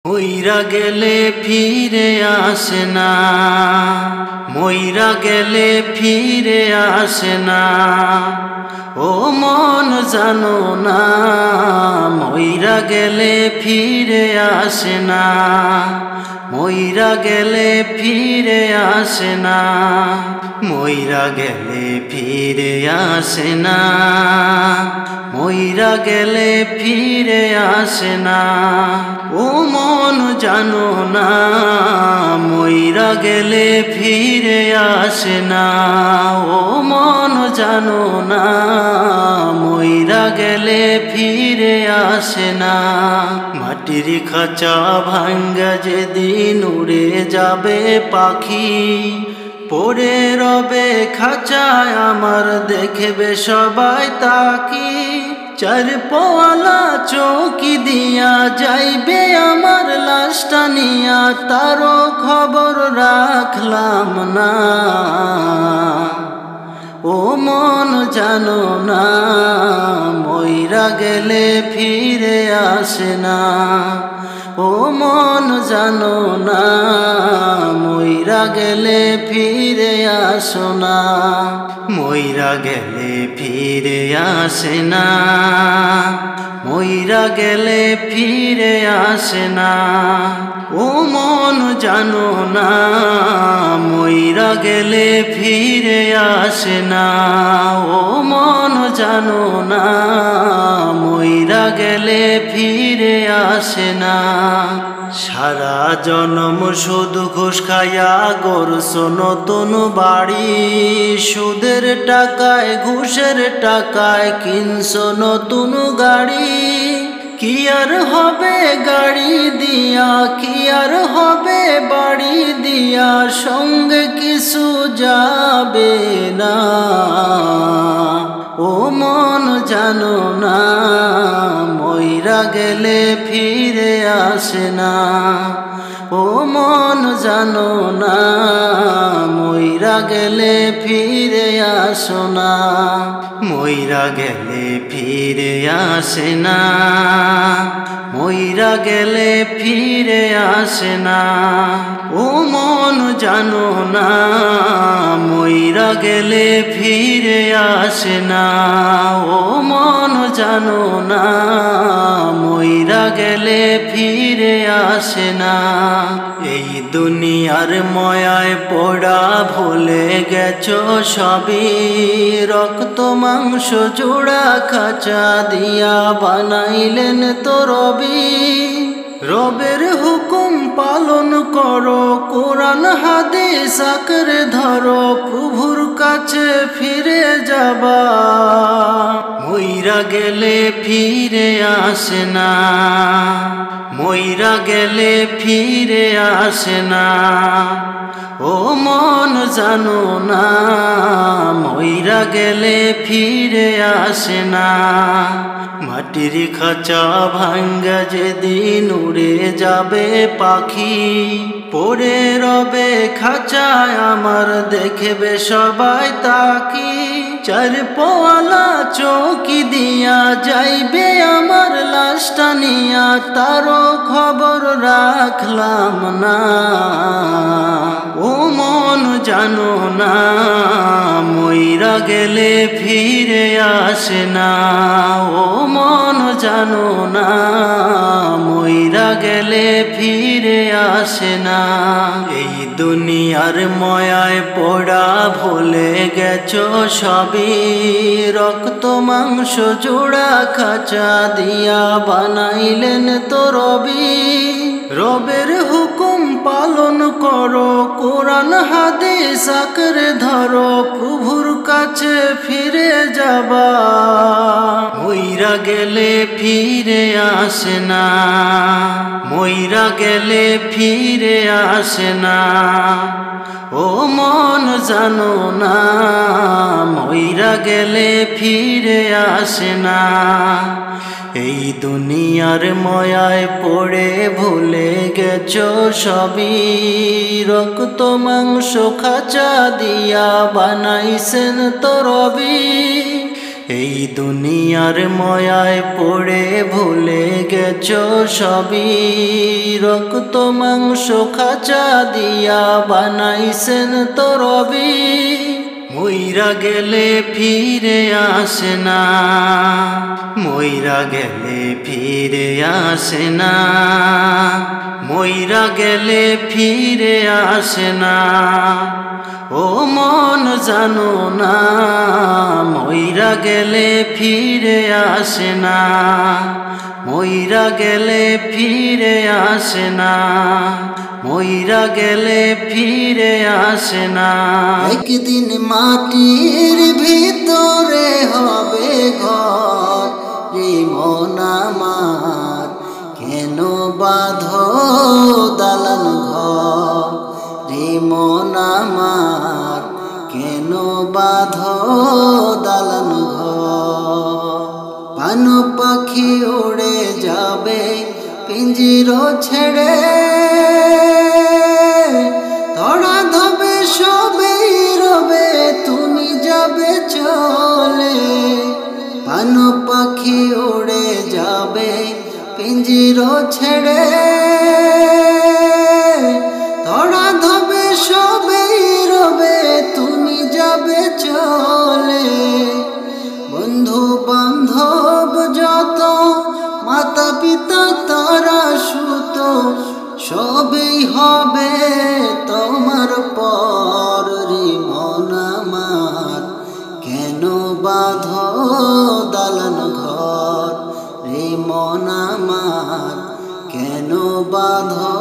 মইরা গেলে ফিরে আসে না, মইরা গেলে ফিরে আসে না। ও মন জানো না, মইরা গেলে ফিরে আসে না, মইরা গেলে ফিরে আসে না, মইরা গেলে ফিরে আসে না, মইরা গেলে ফিরে আসে না। ও মন জানো না, মইরা গেলে ফিরে আসে না। ও মন জানো না, মইরা গেলে ফিরে আসে না। মাটির খাঁচা ভাঙ্গা যেদিন উড়ে যাবে পাখি, পড়ে রবে খাঁচায় আমার দেখবে সবাই তাকি। চার পোয়ালা চৌকি দিয়া যাইবে আমার লাশটা নিয়া, তারও খবর রাখলাম না। ও মন জানো না, মইরা গেলে ফিরে আসে না। ও মন জানো না, মইরা গেলে ফিরে আসো না, মইরা গেলে ফিরে আসে না, মইরা গেলে ফিরে আসে না। ও মন জানো না, মইরা গেলে ফিরে আসে না। ও মন জানো না, মইরা গেলে ফিরে আসে না। সারা জনম শুধু ঘুষ খাইয়া গড়ছো নতুন বাড়ি, সুদের টাকায় ঘুষের টাকায় কিনছো নতুন গাড়ি। কি আর হবে গাড়ি দিয়া, কি আর হবে বাড়ি দিয়া, সঙ্গে কিছু যাবে না। ও মন জানো না, মইরা গেলে ফিরে আসে না। ও মন জানো না, মইরা গেলে ফিরে আসো না, মইরা গেলে ফিরে আসে না, মইরা গেলে ফিরে আসে না। ও মন জানো না, মইরা গেলে ফিরে আসে না। ও মন জানো না, মইরা গেলে ফিরে আসে না। এই দুনিয়ার ময়ায় পোড়া ভুলে গেছো সবই, রক্ত মাংস জোড়া খাঁচা দিয়া বানাইলেন তো রবি। রবের হুকুম পালন করো, কোরআন হাদিস আঁকড়ে ধরো, প্রভুর কাছে ফিরে যাবা। মইরা গেলে ফিরে আসে না, মইরা গেলে ফিরে আসে না। ও মন জানো না, মইরা গেলে ফিরে আসে না। মাটির খাঁচা ভাঙ্গা যেদিন উড়ে যাবে পাখি, পড়ে রবে খাঁচায় আমার দেখবে সবাই তাকি। চার পোয়ালা চৌকি দিয়া যাইবে আমার লাশটা নিয়া, তারও খবর রাখলাম না। ও মন জানো না, মইরা গেলে ফিরে আসে না। ও মন জানো না, মইরা গেলে ফিরে আসে না। এই দুনিয়ার ময়ায় পোড়া ভুলে গেছো সবই, রক্ত মাংস জোড়া খাঁচা দিয়া বানাইলেন তো রবি। রবের হুকুম পালন করো, কোরআন হাদিস আঁকড়ে ধরো, প্রভুর কাছে ফিরে যাবা। মইরা গেলে ফিরে আসে না, মইরা গেলে ফিরে আসে না। ও মন জানো না, মইরা গেলে ফিরে আসে না। এই দুনিয়ার ময়ায় পড়ে ভুলে গেছো সবই, রক্ত মাংস খাঁচা দিয়া বানাইছেন তো রবি। এই দুনিয়ার ময়ায় পড়ে ভুলে গেছো সবই, রক্ত মাংস খাঁচা দিয়া বানাইছেন তো রবি। মইরা গেলে ফিরে আসে না, মইরা গেলে ফিরে আসে না, মইরা গেলে ফিরে আসে না। ও মন জানো না, মইরা গেলে ফিরে আসে না, মইরা গেলে ফিরে আসে না, মইরা গেলে ফিরে আসে না। একদিন মাটির ভিতরে হবে ঘর, রে মন আমার কেন বাঁধো দালান ঘর, রে মন আমার কেন বাঁধো দালান ঘর। পান পাখি উড়ে যাবে পিঞ্জির ছেড়ে, ধরা ধবে সবে রবে তুমি যাবে চলে। পান পাখি উড়ে যাবে পিঞ্জির ছেড়ে, ধরা ধবে সবে রবে তুমি যাবে চলে। বন্ধু বান্ধব যত মাতা পিতা তারা সুত, সবই হবে তোমার পর, রে মন আমার কেন বাঁধো দালান ঘর, রে মন আমার কেন বাঁধো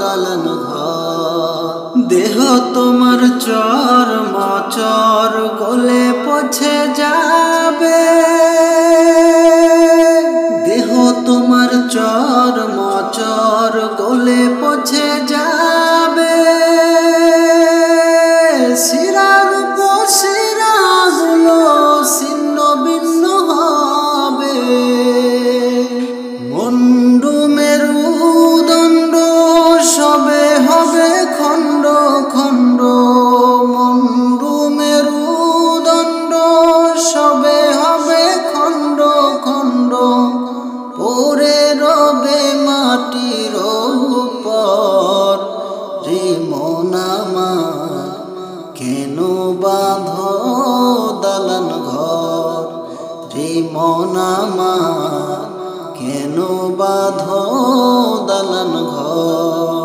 দালান ঘর। দেহ তোমার চর মচর গলে পচে যাবে, দেহ তোমার চর মচর গলে পচে যাবে। শিরার শিরাগুলো ছিন্ন ভিন্ন হবে, মুন্ডু মেরুদণ্ড সবে হবে খণ্ড খণ্ড, মুন্ডু মেরুদণ্ড সবে হবে খণ্ড খণ্ড। পড়ে রবে মাটির উপর, রে মন আমার কেন বাঁধো দালান ঘর, রে মন আমার কেন বাঁধো দালান ঘর।